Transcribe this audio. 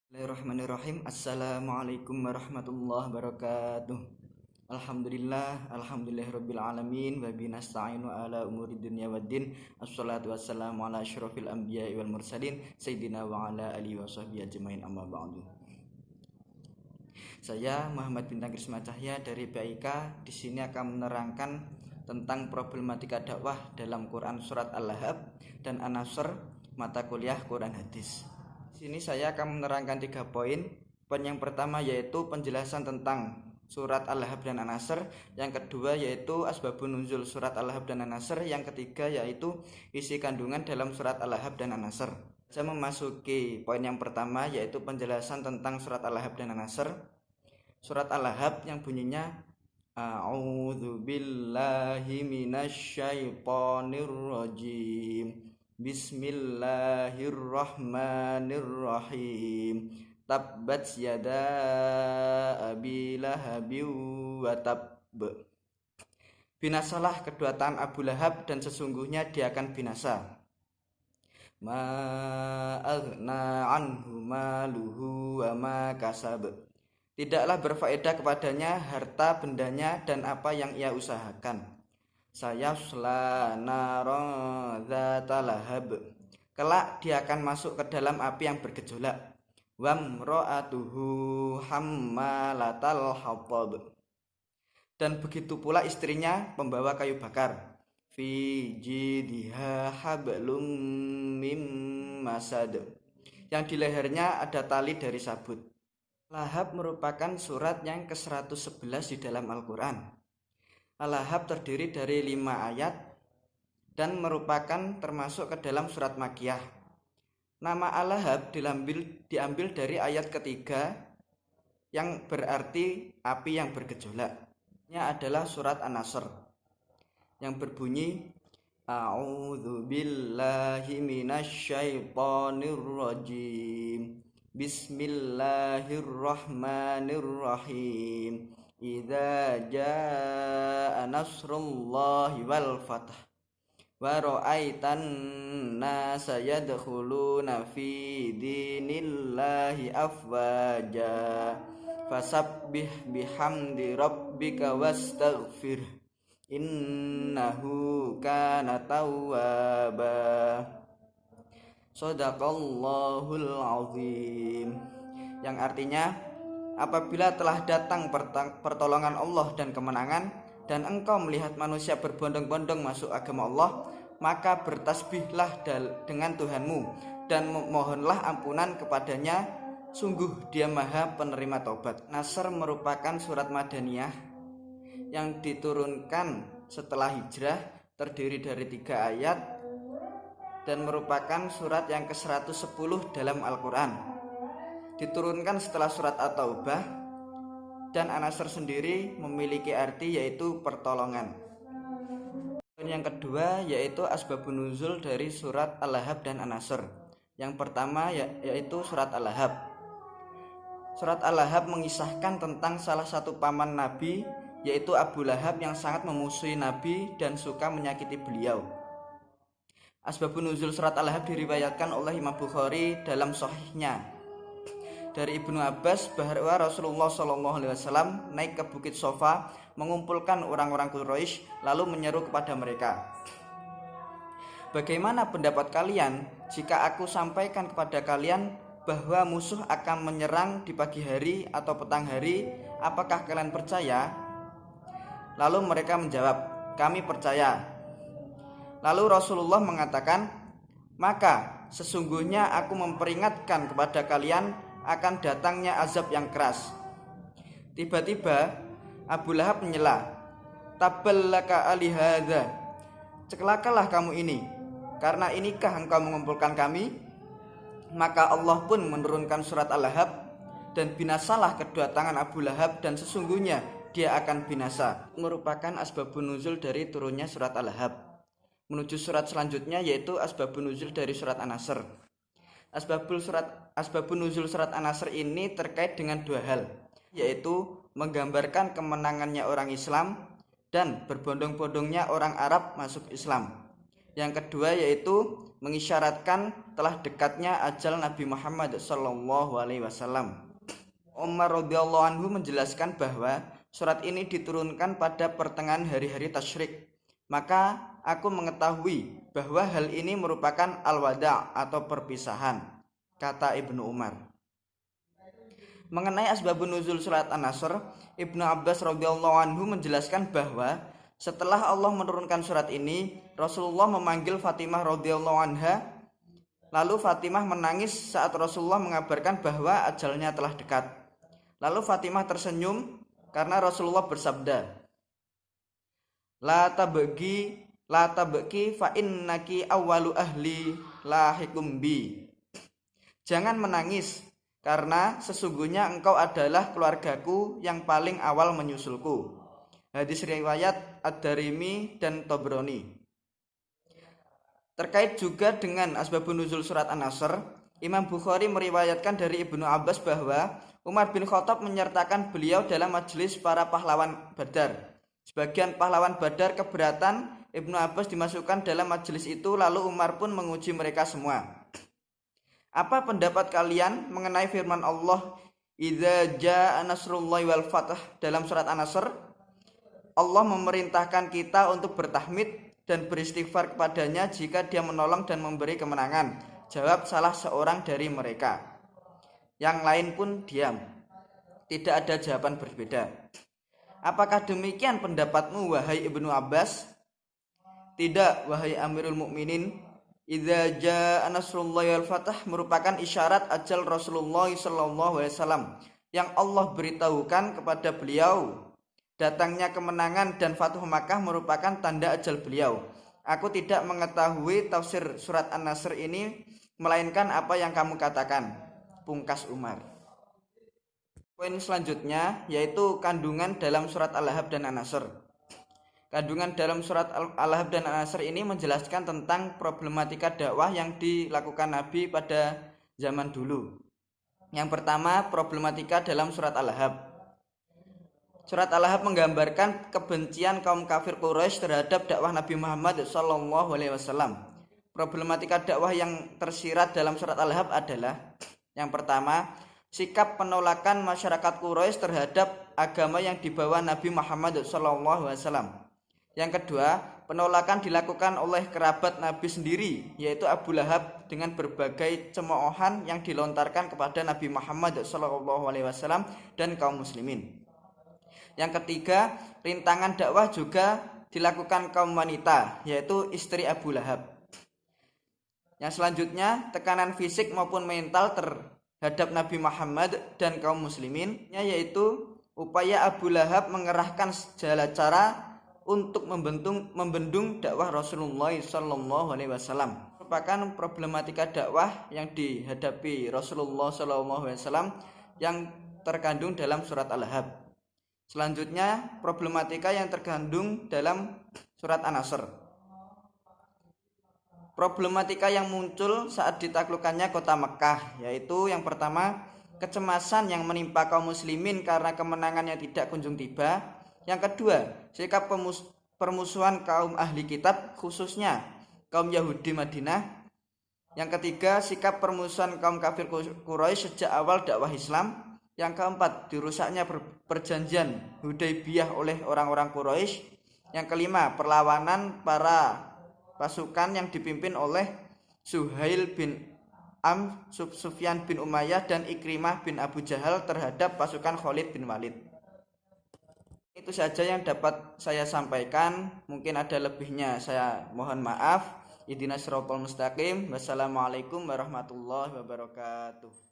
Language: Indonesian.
Bismillahirrahmanirrahim. Assalamualaikum warahmatullahi wabarakatuh. Alhamdulillahirabbil alamin wa bihi nasta'inu ala umuri dunya waddin. Assalatu wassalamu ala asyrofil anbiya'i wal mursalin sayyidina wa ala alihi washabbihi ajmain, amma ba'du. Saya Muhammad Bintang Krisma Cahya dari BIK di sini akan menerangkan tentang problematika dakwah dalam Quran surat Al-Lahab dan An-Nasr mata kuliah Quran Hadis. Di sini saya akan menerangkan 3 poin. Poin yang pertama yaitu penjelasan tentang surat Al-Lahab dan An-Nasr, yang kedua yaitu asbabun nuzul surat Al-Lahab dan An-Nasr, yang ketiga yaitu isi kandungan dalam surat Al-Lahab dan An-Nasr. Saya memasuki poin yang pertama yaitu penjelasan tentang surat Al-Lahab dan An-Nasr. Surat Al-Lahab yang bunyinya A'udzu billahi minasyaitonir rajim. Bismillahirrahmanirrahim. Tabbat yada abi lahabin wa tabb. Binasalah kedua tangan Abu Lahab dan sesungguhnya dia akan binasa. Ma aghna anhu maluhu wa ma kasab. Tidaklah berfaedah kepadanya harta bendanya dan apa yang ia usahakan. Sayasla naron dzata lahab. Kelak dia akan masuk ke dalam api yang bergejolak. Wamra'atuhu hammalatal hatab. Dan begitu pula istrinya pembawa kayu bakar. Fi jidha hablum mim masad. Yang di lehernya ada tali dari sabut. Lahab merupakan surat yang ke-111 di dalam Al-Quran. Al-Lahab terdiri dari 5 ayat dan merupakan termasuk ke dalam surat Makkiyah. Nama Al-Lahab diambil dari ayat ketiga yang berarti api yang bergejolak. Ini adalah surat An-Nasr yang berbunyi A'udzu billahi minasyaitonir rajim. Bismillahirrahmanirrahim. Idza jaa nasrullahi wal fath wa ra'aitan nasa yadkhuluna fi dinillahi afwaja fasabbih bihamdi rabbika wastaghfir innahu kana tawwaba. Shadaqallahul azim. Yang artinya, apabila telah datang pertolongan Allah dan kemenangan, dan engkau melihat manusia berbondong-bondong masuk agama Allah, maka bertasbihlah dengan Tuhanmu dan mohonlah ampunan kepadanya, sungguh dia maha penerima taubat. Nasr merupakan surat Madaniyah yang diturunkan setelah hijrah, terdiri dari 3 ayat dan merupakan surat yang ke-110 dalam Al-Quran. Diturunkan setelah surat At-Taubah, dan An-Nasr sendiri memiliki arti yaitu pertolongan. Yang kedua yaitu asbabun nuzul dari surat Al-Lahab dan An-Nasr. Yang pertama yaitu surat Al-Lahab. Surat Al-Lahab mengisahkan tentang salah satu paman Nabi yaitu Abu Lahab yang sangat memusuhi Nabi dan suka menyakiti beliau. Asbabun nuzul surat Al-Lahab diriwayatkan oleh Imam Bukhari dalam sahihnya dari Ibnu Abbas bahwa Rasulullah SAW naik ke Bukit Sofa mengumpulkan orang-orang Quraisy lalu menyeru kepada mereka, bagaimana pendapat kalian jika aku sampaikan kepada kalian bahwa musuh akan menyerang di pagi hari atau petang hari, apakah kalian percaya? Lalu mereka menjawab, kami percaya. Lalu Rasulullah mengatakan, maka sesungguhnya aku memperingatkan kepada kalian akan datangnya azab yang keras. Tiba-tiba Abu Lahab menyela, tabballaka alihadza, celakalah kamu ini, karena inikah engkau mengumpulkan kami? Maka Allah pun menurunkan surat Al-Lahab, dan binasalah kedua tangan Abu Lahab dan sesungguhnya dia akan binasa. Merupakan asbabun nuzul dari turunnya surat Al-Lahab. Menuju surat selanjutnya yaitu asbabun nuzul dari surat An-Nasr. Asbabun nuzul surat An-Nasr ini terkait dengan 2 hal, yaitu menggambarkan kemenangannya orang Islam dan berbondong-bondongnya orang Arab masuk Islam. Yang kedua yaitu mengisyaratkan telah dekatnya ajal Nabi Muhammad SAW. Umar radhiyallahu anhu menjelaskan bahwa surat ini diturunkan pada pertengahan hari-hari tasyrik. Maka aku mengetahui bahwa hal ini merupakan al-wada' atau perpisahan, kata Ibnu Umar. Mengenai asbabun nuzul surat An-Nasr, Ibnu Abbas radhiyallahu anhu menjelaskan bahwa setelah Allah menurunkan surat ini, Rasulullah memanggil Fatimah radhiyallahu anha. Lalu Fatimah menangis saat Rasulullah mengabarkan bahwa ajalnya telah dekat. Lalu Fatimah tersenyum karena Rasulullah bersabda, La tabki fa innaki awwalu ahli lahikum bi. Jangan menangis karena sesungguhnya engkau adalah keluargaku yang paling awal menyusulku. Hadis riwayat Ad-Darimi dan Tabrani. Terkait juga dengan asbabun nuzul surat An-Nasr, Imam Bukhari meriwayatkan dari Ibnu Abbas bahwa Umar bin Khattab menyertakan beliau dalam majelis para pahlawan Badar. Sebagian pahlawan Badar keberatan Ibnu Abbas dimasukkan dalam majelis itu, lalu Umar pun menguji mereka semua. Apa pendapat kalian mengenai firman Allah, Idza jaa nasrullahi wal fath dalam surat An-Nasr? Allah memerintahkan kita untuk bertahmid dan beristighfar kepadanya jika dia menolong dan memberi kemenangan. Jawab salah seorang dari mereka. Yang lain pun diam. Tidak ada jawaban berbeda. Apakah demikian pendapatmu, wahai Ibnu Abbas? Tidak, wahai Amirul Mukminin. Idza jaa nasrullahi wal fath merupakan isyarat ajal Rasulullah SAW yang Allah beritahukan kepada beliau. Datangnya kemenangan dan Fatuh Makkah merupakan tanda ajal beliau. Aku tidak mengetahui tafsir surat An-Nasr ini, melainkan apa yang kamu katakan, pungkas Umar. Poin selanjutnya yaitu kandungan dalam surat Al-Ahzab dan An-Nasr. Kandungan dalam surat Al-Ahzab dan An-Nasr ini menjelaskan tentang problematika dakwah yang dilakukan Nabi pada zaman dulu. Yang pertama, problematika dalam surat Al-Ahzab. Surat Al-Ahzab menggambarkan kebencian kaum kafir Quraisy terhadap dakwah Nabi Muhammad SAW. Problematika dakwah yang tersirat dalam surat Al-Ahzab adalah yang pertama, sikap penolakan masyarakat Quraisy terhadap agama yang dibawa Nabi Muhammad SAW. Yang kedua, penolakan dilakukan oleh kerabat Nabi sendiri, yaitu Abu Lahab, dengan berbagai cemoohan yang dilontarkan kepada Nabi Muhammad SAW dan kaum muslimin. Yang ketiga, rintangan dakwah juga dilakukan kaum wanita, yaitu istri Abu Lahab. Yang selanjutnya, tekanan fisik maupun mental terhadap Nabi Muhammad dan kaum muslimin, yaitu upaya Abu Lahab mengerahkan segala cara untuk membendung dakwah Rasulullah SAW. Merupakan problematika dakwah yang dihadapi Rasulullah SAW yang terkandung dalam surat Al-Ahzab. Selanjutnya, problematika yang terkandung dalam surat An-Nasr. Problematika yang muncul saat ditaklukkannya kota Mekkah, yaitu yang pertama, kecemasan yang menimpa kaum muslimin karena kemenangannya tidak kunjung tiba. Yang kedua, sikap permusuhan kaum ahli kitab, khususnya kaum Yahudi Madinah. Yang ketiga, sikap permusuhan kaum kafir Quraisy sejak awal dakwah Islam. Yang keempat, dirusaknya perjanjian Hudaybiyah oleh orang-orang Quraisy. Yang kelima, perlawanan para pasukan yang dipimpin oleh Suhail bin Sufyan bin Umayyah dan Ikrimah bin Abu Jahal terhadap pasukan Khalid bin Walid. Itu saja yang dapat saya sampaikan. Mungkin ada lebihnya saya mohon maaf. Ihdinas siratal mustaqim. Wassalamualaikum warahmatullahi wabarakatuh.